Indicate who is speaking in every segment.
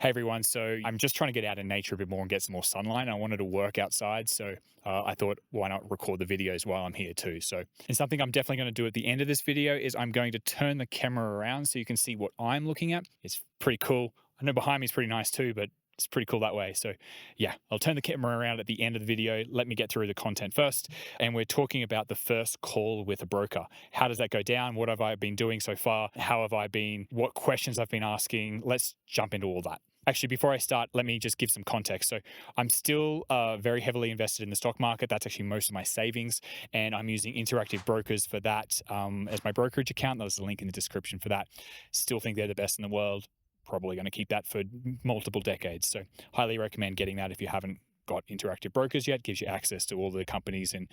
Speaker 1: Hey everyone, so I'm just trying to get out in nature a bit more and get some more sunlight. I wanted to work outside, so I thought, why not record the videos while I'm here too? So, and something I'm definitely going to do at the end of this video is I'm going to turn the camera around so you can see what I'm looking at. It's pretty cool. I know behind me is pretty nice too, but it's pretty cool that way. So yeah, I'll turn the camera around at the end of the video. Let me get through the content first. And we're talking about the first call with a broker. How does that go down? What have I been doing so far? How have I been? What questions I've been asking? Let's jump into all that. Actually, before I start, let me just give some context. So I'm still very heavily invested in the stock market. That's actually most of my savings. And I'm using Interactive Brokers for that as my brokerage account. There's a link in the description for that. Still think they're the best in the world. Probably going to keep that for multiple decades. So highly recommend getting that if you haven't got Interactive Brokers yet. Gives you access to all the companies in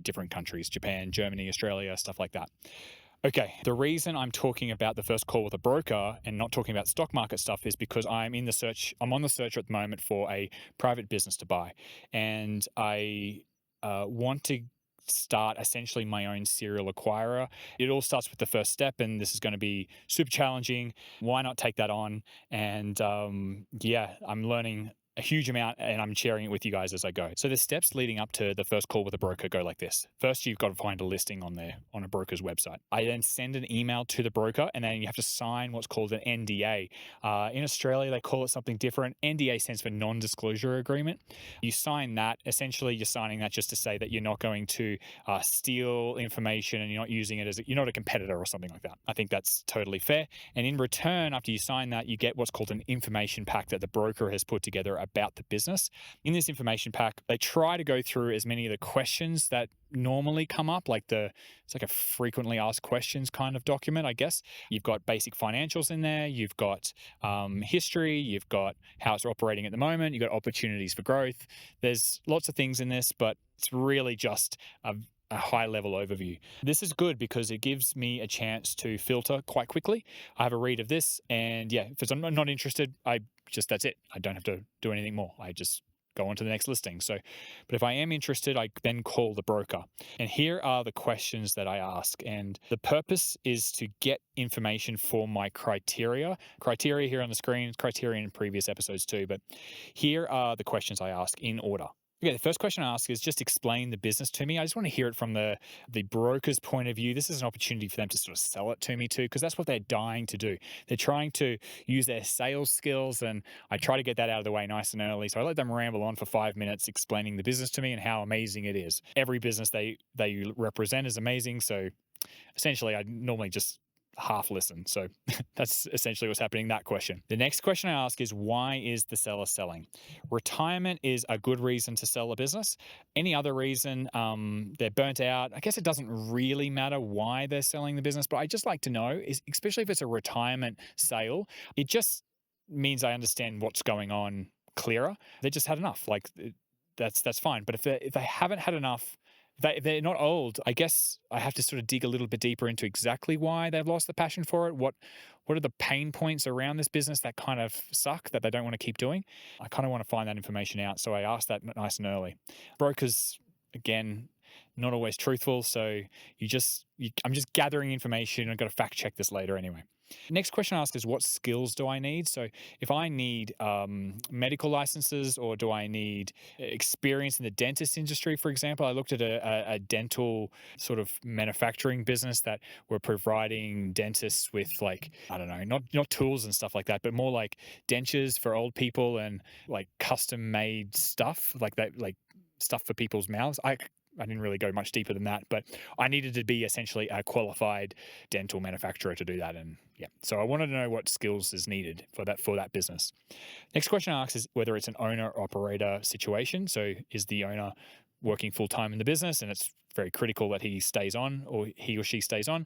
Speaker 1: different countries, Japan, Germany, Australia, stuff like that. Okay, the reason I'm talking about the first call with a broker and not talking about stock market stuff is because I'm on the search at the moment for a private business to buy. And I want to start essentially my own serial acquirer. It all starts with the first step, and this is going to be super challenging. Why not take that on? And yeah, I'm learning a huge amount and I'm sharing it with you guys as I go. So the steps leading up to the first call with a broker go like this. First, you've got to find a listing on a broker's website. I then send an email to the broker and then you have to sign what's called an NDA. In Australia, they call it something different. NDA stands for non-disclosure agreement. You sign that. Essentially, you're signing that just to say that you're not going to steal information and you're not using it you're not a competitor or something like that. I think that's totally fair. And in return, after you sign that, you get what's called an information pack that the broker has put together about the business. In this information pack, they try to go through as many of the questions that normally come up, it's like a frequently asked questions kind of document, I guess. You've got basic financials in there, you've got history, you've got how it's operating at the moment, you've got opportunities for growth. There's lots of things in this, but it's really just a high level overview. This is good because it gives me a chance to filter quite quickly. I have a read of this and yeah, if I'm not interested, that's it. I don't have to do anything more. I just go on to the next listing. So, but if I am interested, I then call the broker. And here are the questions that I ask. And the purpose is to get information for my criteria. Criteria here on the screen, criteria in previous episodes too. But here are the questions I ask in order. Okay, the first question I ask is just explain the business to me. I just want to hear it from the broker's point of view. This is an opportunity for them to sort of sell it to me too, because that's what they're dying to do. They're trying to use their sales skills, and I try to get that out of the way nice and early. So I let them ramble on for 5 minutes explaining the business to me and how amazing it is. Every business they represent is amazing. So essentially, I normally just half listen. So that's essentially what's happening in that question. The next question I ask is, why is the seller selling? Retirement is a good reason to sell a business. Any other reason, they're burnt out. I guess it doesn't really matter why they're selling the business, but I just like to know, especially if it's a retirement sale, it just means I understand what's going on clearer. They just had enough. That's fine. But if they haven't had enough, they're not old. I guess I have to sort of dig a little bit deeper into exactly why they've lost the passion for it. What are the pain points around this business that kind of suck that they don't want to keep doing? I kind of want to find that information out. So I asked that nice and early. Brokers, again, not always truthful. So I'm just gathering information. I've got to fact check this later anyway. Next question I ask is, what skills do I need? So if I need medical licenses, or do I need experience in the dentist industry, for example? I looked at a dental sort of manufacturing business that were providing dentists with, like, I don't know, not tools and stuff like that, but more like dentures for old people and like custom made stuff like that, like stuff for people's mouths. I didn't really go much deeper than that, but I needed to be essentially a qualified dental manufacturer to do that. And yeah, so I wanted to know what skills is needed for that business. Next question I ask is whether it's an owner-operator situation. So is the owner working full-time in the business, and it's very critical that he stays on, or he or she stays on.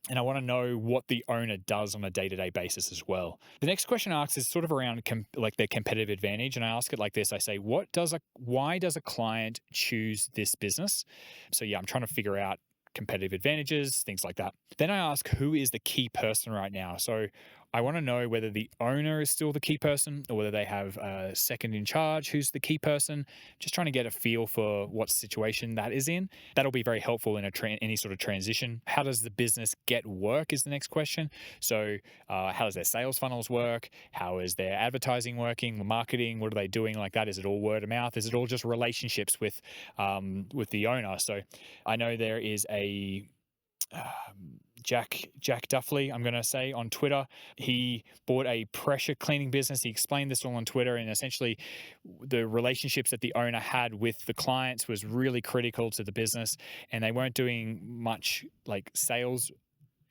Speaker 1: And I want to know what the owner does on a day-to-day basis as well. The next question I ask is sort of around their competitive advantage. And I ask it like this. I say, why does a client choose this business? So yeah, I'm trying to figure out competitive advantages, things like that. Then I ask, who is the key person right now? So I want to know whether the owner is still the key person or whether they have a second in charge who's the key person. Just trying to get a feel for what situation that is in. That'll be very helpful in any sort of transition. How does the business get work is the next question. So how does their sales funnels work? How is their advertising working, marketing? What are they doing like that? Is it all word of mouth? Is it all just relationships with the owner? So I know there is a Jack Duffley, I'm going to say, on Twitter. He bought a pressure cleaning business. He explained this all on Twitter, and essentially the relationships that the owner had with the clients was really critical to the business, and they weren't doing much like sales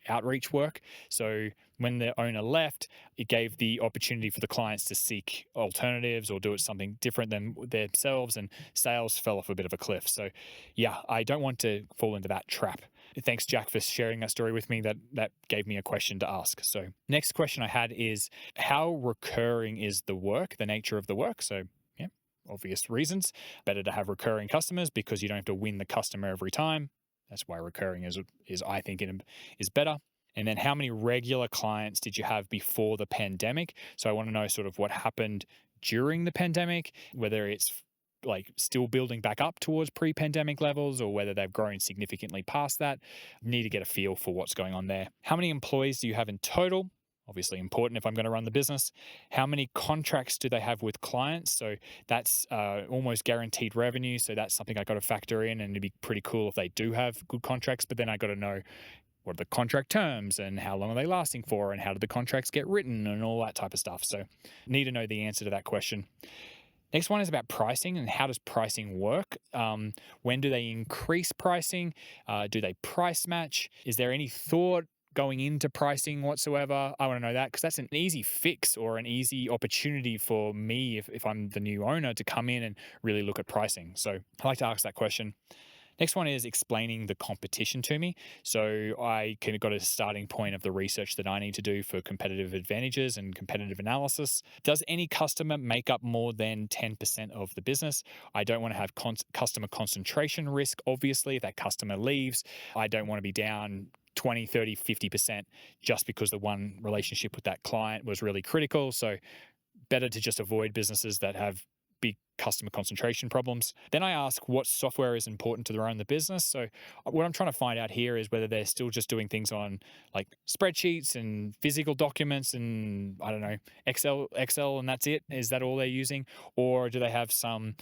Speaker 1: outreach work. So when the owner left, it gave the opportunity for the clients to seek alternatives or do it something different than themselves, and sales fell off a bit of a cliff. So yeah, I don't want to fall into that trap. Thanks, Jack, for sharing that story with me. That gave me a question to ask. So next question I had is, how recurring is the work, the nature of the work? So yeah, obvious reasons. Better to have recurring customers because you don't have to win the customer every time. That's why recurring is I think is better. And then how many regular clients did you have before the pandemic? So I want to know sort of what happened during the pandemic, whether it's like still building back up towards pre-pandemic levels or whether they've grown significantly past that. Need to get a feel for what's going on there. How many employees do you have in total? Obviously important if I'm going to run the business. How many contracts do they have with clients? So that's almost guaranteed revenue. So that's something I got to factor in, and it'd be pretty cool if they do have good contracts. But then I got to know what are the contract terms and how long are they lasting for and how do the contracts get written and all that type of stuff. So need to know the answer to that question. Next one is about pricing and how does pricing work? When do they increase pricing? Do they price match? Is there any thought going into pricing whatsoever? I want to know that because that's an easy fix or an easy opportunity for me if I'm the new owner to come in and really look at pricing. So I like to ask that question. Next one is explaining the competition to me. So I kind of got a starting point of the research that I need to do for competitive advantages and competitive analysis. Does any customer make up more than 10% of the business? I don't want to have customer concentration risk. Obviously, if that customer leaves, I don't want to be down 20, 30, 50% just because the one relationship with that client was really critical. So better to just avoid businesses that have big customer concentration problems. Then I ask what software is important to run the business. So what I'm trying to find out here is whether they're still just doing things on like spreadsheets and physical documents and I don't know, Excel and that's it. Is that all they're using? Or do they have some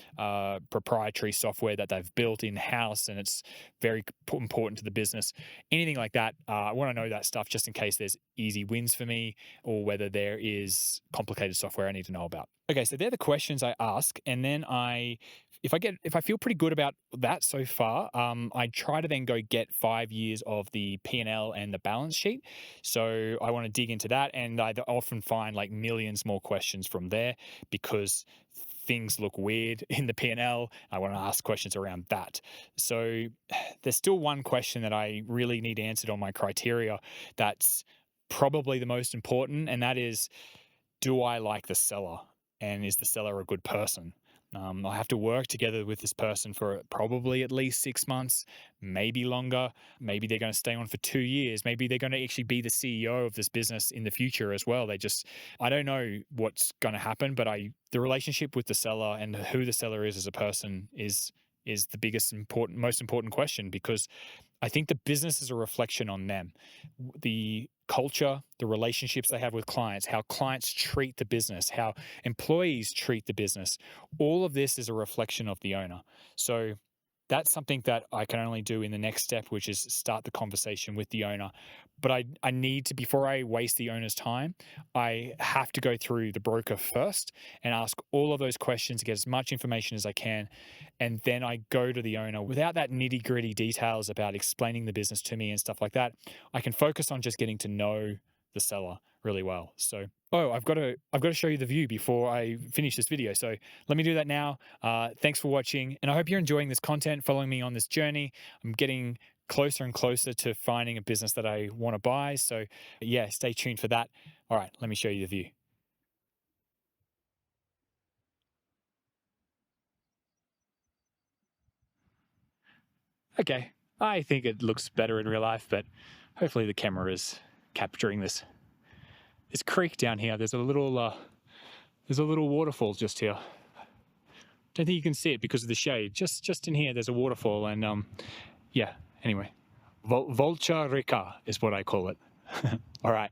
Speaker 1: proprietary software that they've built in-house and it's very important to the business? Anything like that. I want to know that stuff just in case there's easy wins for me or whether there is complicated software I need to know about. Okay, so they're the questions I ask, and then if I feel pretty good about that so far, I try to then go get 5 years of the P&L and the balance sheet. So I want to dig into that, and I often find like millions more questions from there because things look weird in the P&L. I want to ask questions around that. So there's still one question that I really need answered on my criteria that's probably the most important, and that is, do I like the seller? And is the seller a good person? I have to work together with this person for probably at least 6 months, maybe longer. Maybe they're going to stay on for 2 years. Maybe they're going to actually be the CEO of this business in the future as well. I don't know what's going to happen, but the relationship with the seller and who the seller is as a person is the most important question, because I think the business is a reflection on them. The culture, the relationships they have with clients, how clients treat the business, how employees treat the business, all of this is a reflection of the owner. So that's something that I can only do in the next step, which is start the conversation with the owner. But I need to, before I waste the owner's time, I have to go through the broker first and ask all of those questions, get as much information as I can. And then I go to the owner without that nitty gritty details about explaining the business to me and stuff like that. I can focus on just getting to know the seller really well. So, I've got to show you the view before I finish this video. So let me do that now. Thanks for watching, and I hope you're enjoying this content, following me on this journey. I'm getting closer and closer to finding a business that I want to buy. So yeah, stay tuned for that. All right, let me show you the view. Okay, I think it looks better in real life, but hopefully the camera is capturing this. this creek down here. There's a little waterfall just here. Don't think you can see it because of the shade. Just in here, there's a waterfall, and yeah. Anyway, Volcha Reka is what I call it. All right.